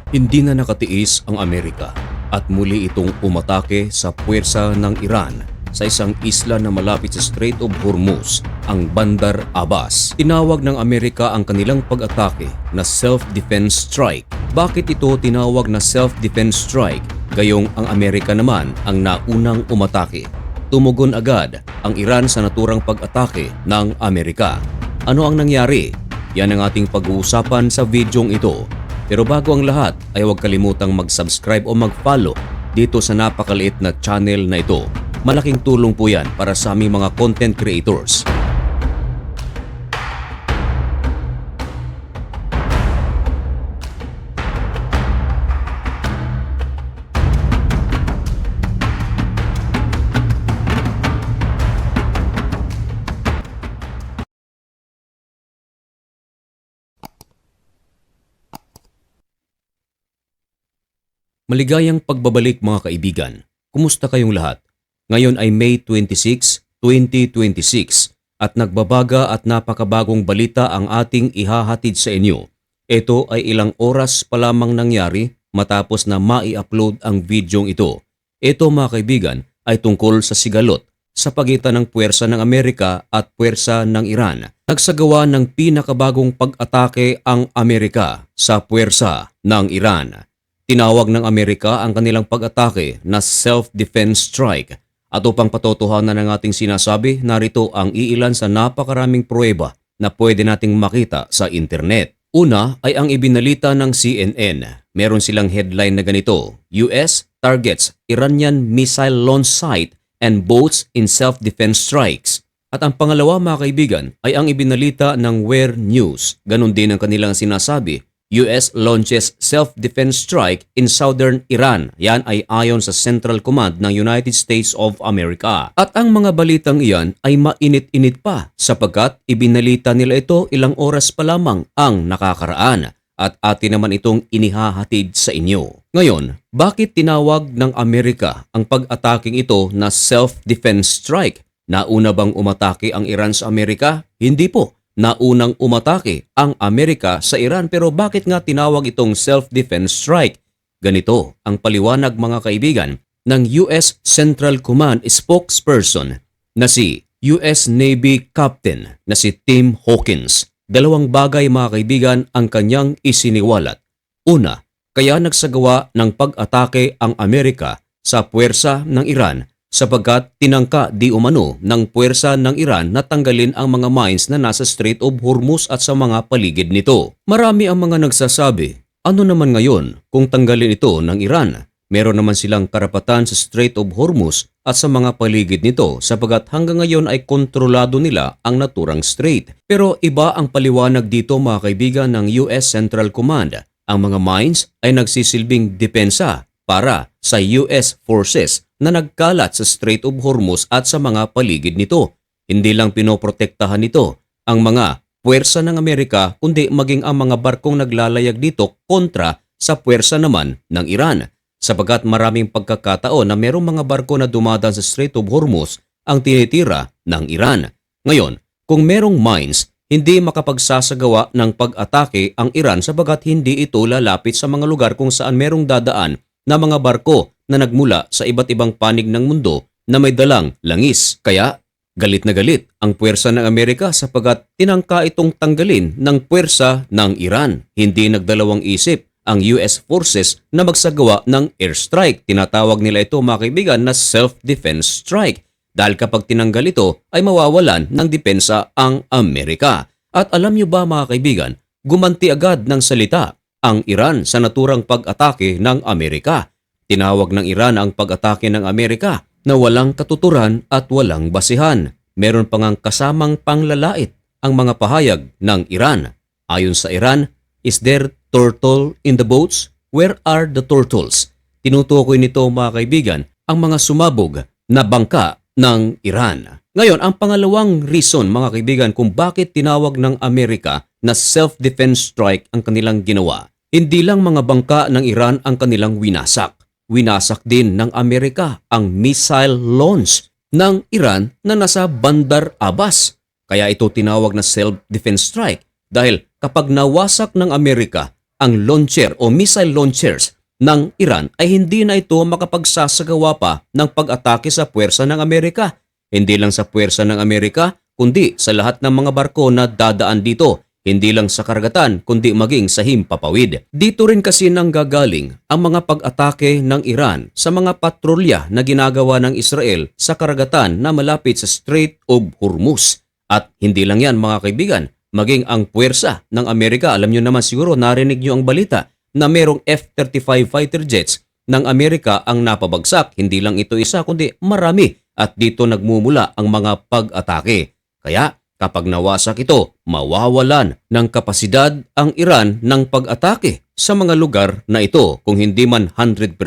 Hindi na nakatiis ang Amerika at muli itong umatake sa puwersa ng Iran sa isang isla na malapit sa Strait of Hormuz, ang Bandar Abbas. Tinawag ng Amerika ang kanilang pag-atake na self-defense strike. Bakit ito tinawag na self-defense strike? Gayong ang Amerika naman ang naunang umatake. Tumugon agad ang Iran sa naturang pag-atake ng Amerika. Ano ang nangyari? Yan ang ating pag-uusapan sa videong ito. Pero bago ang lahat ay huwag kalimutang mag-subscribe o mag-follow dito sa napakaliit na channel na ito. Malaking tulong po yan para sa aming mga content creators. Maligayang pagbabalik mga kaibigan. Kumusta kayong lahat? Ngayon ay May 26, 2026 at nagbabaga at napakabagong balita ang ating ihahatid sa inyo. Ito ay ilang oras pa lamang nangyari matapos na mai-upload ang videong ito. Ito mga kaibigan ay tungkol sa sigalot sa pagitan ng puwersa ng Amerika at puwersa ng Iran. Nagsagawa ng pinakabagong pag-atake ang Amerika sa puwersa ng Iran. Tinawag ng Amerika ang kanilang pag-atake na self-defense strike. At upang patotohanan ng ating sinasabi, narito ang iilan sa napakaraming pruweba na pwede nating makita sa internet. Una ay ang ibinalita ng CNN. Meron silang headline na ganito: US targets Iranian missile launch site and boats in self-defense strikes. At ang pangalawa mga kaibigan ay ang ibinalita ng Wear News. Ganon din ang kanilang sinasabi: US launches self-defense strike in southern Iran. Yan ay ayon sa Central Command ng United States of America. At ang mga balitang iyan ay mainit-init pa sapagkat ibinalita nila ito ilang oras pa lamang ang nakakaraan. At atin naman itong inihahatid sa inyo. Ngayon, bakit tinawag ng Amerika ang pag-ataking ito na self-defense strike? Nauna bang umatake ang Iran sa Amerika? Hindi po. Naunang umatake ang Amerika sa Iran, pero bakit nga tinawag itong self-defense strike? Ganito ang paliwanag mga kaibigan ng US Central Command spokesperson na si US Navy Captain na si Tim Hawkins. Dalawang bagay mga kaibigan ang kanyang isiniwalat. Una, kaya nagsagawa ng pag-atake ang Amerika sa puwersa ng Iran sapagkat tinangka di umano ng puwersa ng Iran na tanggalin ang mga mines na nasa Strait of Hormuz at sa mga paligid nito. Marami ang mga nagsasabi, ano naman ngayon kung tanggalin ito ng Iran? Meron naman silang karapatan sa Strait of Hormuz at sa mga paligid nito sapagkat hanggang ngayon ay kontrolado nila ang naturang strait. Pero iba ang paliwanag dito mga kaibigan ng US Central Command. Ang mga mines ay nagsisilbing depensa para sa US forces na nagkalat sa Strait of Hormuz at sa mga paligid nito. Hindi lang pinoprotektahan nito ang mga puwersa ng Amerika kundi maging ang mga barkong naglalayag dito kontra sa puwersa naman ng Iran. Sapagkat maraming pagkakataon na merong mga barko na dumadaan sa Strait of Hormuz ang tinitira ng Iran. Ngayon, kung merong mines, hindi makapagsasagawa ng pag-atake ang Iran sapagkat hindi ito lalapit sa mga lugar kung saan merong dadaan na mga barko na nagmula sa iba't ibang panig ng mundo na may dalang langis. Kaya galit na galit ang puwersa ng Amerika sapagkat tinangka itong tanggalin ng puwersa ng Iran. Hindi nagdalawang isip ang US forces na magsagawa ng airstrike. Tinatawag nila ito mga kaibigan na self-defense strike. Dahil kapag tinanggal ito ay mawawalan ng depensa ang Amerika. At alam nyo ba mga kaibigan, gumanti agad ng salita ang Iran sa naturang pag-atake ng Amerika. Tinawag ng Iran ang pag-atake ng Amerika na walang katuturan at walang basihan. Meron pa ngang kasamang panglalait ang mga pahayag ng Iran. Ayon sa Iran, is there turtle in the boats? Where are the turtles? Tinutukoy nito mga kaibigan ang mga sumabog na bangka ng Iran. Ngayon, ang pangalawang reason mga kaibigan kung bakit tinawag ng Amerika na self-defense strike ang kanilang ginawa. Hindi lang mga bangka ng Iran ang kanilang winasak. Winasak din ng Amerika ang missile launch ng Iran na nasa Bandar Abbas. Kaya ito tinawag na self-defense strike dahil kapag nawasak ng Amerika ang launcher o missile launchers ng Iran ay hindi na ito makapagsasagawa pa ng pag-atake sa puwersa ng Amerika. Hindi lang sa puwersa ng Amerika, kundi sa lahat ng mga barko na dadaan dito. Hindi lang sa karagatan, kundi maging sa himpapawid. Dito rin kasi nanggagaling ang mga pag-atake ng Iran sa mga patrolya na ginagawa ng Israel sa karagatan na malapit sa Strait of Hormuz. At hindi lang yan mga kaibigan, maging ang puwersa ng Amerika. Alam nyo naman siguro, narinig nyo ang balita na merong F-35 fighter jets ng Amerika ang napabagsak. Hindi lang ito isa kundi marami at dito nagmumula ang mga pag-atake. Kaya kapag nawasak ito, mawawalan ng kapasidad ang Iran ng pag-atake sa mga lugar na ito. Kung hindi man 100%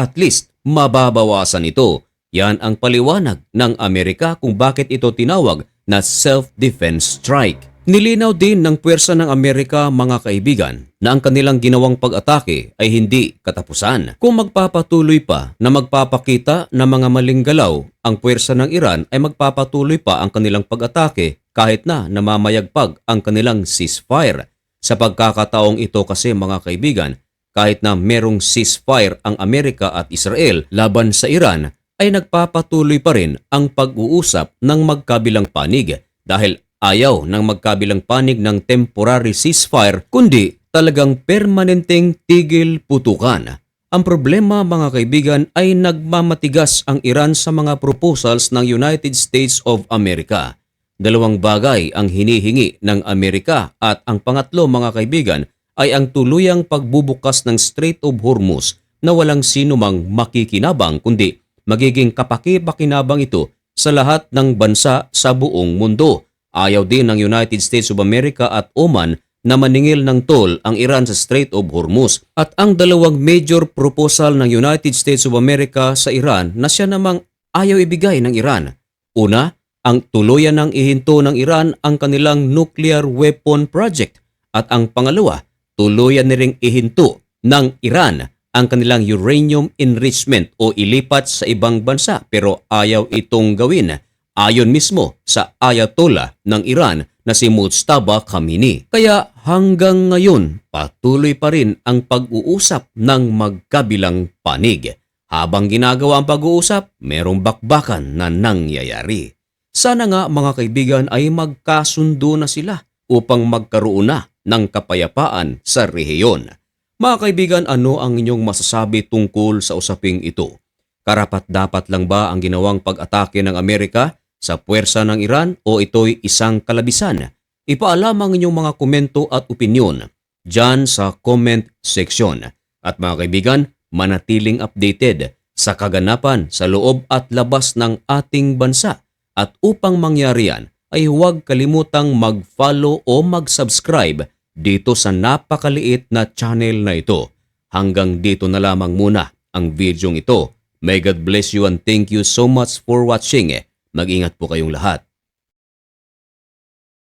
at least mababawasan ito. Yan ang paliwanag ng Amerika kung bakit ito tinawag na self-defense strike. Nilinaw din ng puwersa ng Amerika mga kaibigan na ang kanilang ginawang pag-atake ay hindi katapusan. Kung magpapatuloy pa na magpapakita ng mga maling galaw, ang puwersa ng Iran ay magpapatuloy pa ang kanilang pag-atake kahit na namamayagpag ang kanilang ceasefire. Sa pagkakataong ito kasi mga kaibigan, kahit na merong ceasefire ang Amerika at Israel laban sa Iran, ay nagpapatuloy pa rin ang pag-uusap ng magkabilang panig dahil ayaw ng magkabilang panig ng temporary ceasefire kundi talagang permanenteng tigil putukan. Ang problema mga kaibigan ay nagmamatigas ang Iran sa mga proposals ng United States of America. Dalawang bagay ang hinihingi ng Amerika at ang pangatlo mga kaibigan ay ang tuluyang pagbubukas ng Strait of Hormuz na walang sino mang makikinabang kundi magiging kapaki-pakinabang ito sa lahat ng bansa sa buong mundo. Ayaw din ng United States of America at Oman na maningil ng toll ang Iran sa Strait of Hormuz. At ang dalawang major proposal ng United States of America sa Iran na siya namang ayaw ibigay ng Iran. Una, ang tuluyan ng ihinto ng Iran ang kanilang nuclear weapon project. At ang pangalawa, tuluyan na ring ihinto ng Iran ang kanilang uranium enrichment o ilipat sa ibang bansa pero ayaw itong gawin. Ayon mismo sa Ayatollah ng Iran na si Mujtaba Khamenei. Kaya hanggang ngayon, patuloy pa rin ang pag-uusap ng magkabilang panig. Habang ginagawa ang pag-uusap, merong bakbakan na nangyayari. Sana nga mga kaibigan ay magkasundo na sila upang magkaroon na ng kapayapaan sa rehiyon. Mga kaibigan, ano ang inyong masasabi tungkol sa usaping ito? Karapat-dapat lang ba ang ginawang pag-atake ng Amerika sa puwersa ng Iran o ito'y isang kalabisan? Ipaalam ang inyong mga komento at opinyon dyan sa comment section. At mga kaibigan, manatiling updated sa kaganapan sa loob at labas ng ating bansa. At upang mangyari yan, ay huwag kalimutang mag-follow o mag-subscribe dito sa napakaliit na channel na ito. Hanggang dito na lamang muna ang videong ito. May God bless you and thank you so much for watching. Mag-ingat po kayong lahat.